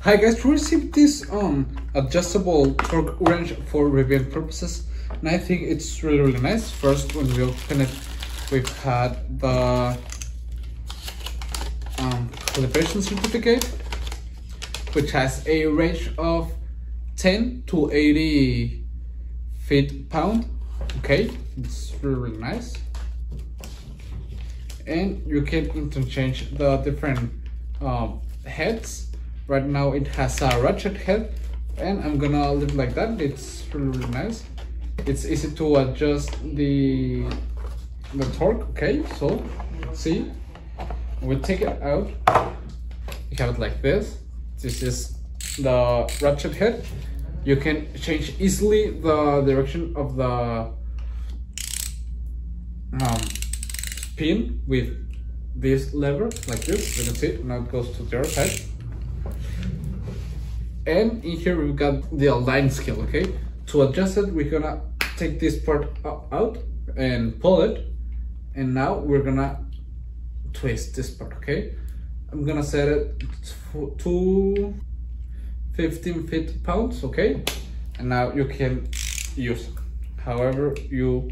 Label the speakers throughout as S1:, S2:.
S1: Hi guys, we received this adjustable torque wrench for reviewing purposes, and I think it's really nice. First, when we open it, we've had the calibration certificate, which has a range of 10 to 80 feet-pound. Okay, it's really nice. And you can interchange the different heads. Right now it has a ratchet head, and I'm gonna leave it like that. It's really nice. It's easy to adjust the torque. Okay, so see, we take it out, you have it like this. This is the ratchet head. You can change easily the direction of the pin with this lever, like this. You can see now it goes to the other side. And in here we've got the align scale. Okay, to adjust it, we're gonna take this part out and pull it, and now we're gonna twist this part. Okay, I'm gonna set it to 15 feet-pounds. Okay, and now you can use it however you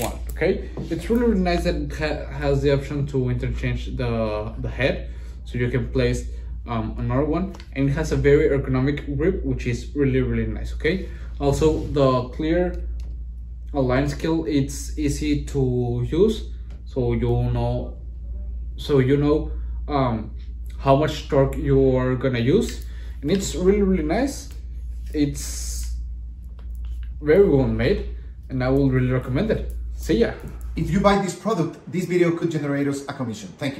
S1: want. Okay, it's really nice that it has the option to interchange the head, so you can place another one, and it has a very ergonomic grip, which is really nice. Okay, also the clear align scale, it's easy to use, so you know how much torque you are gonna use, and it's really nice. It's very well made, and I will really recommend it. See ya.
S2: If you buy this product, this video could generate us a commission. Thank you.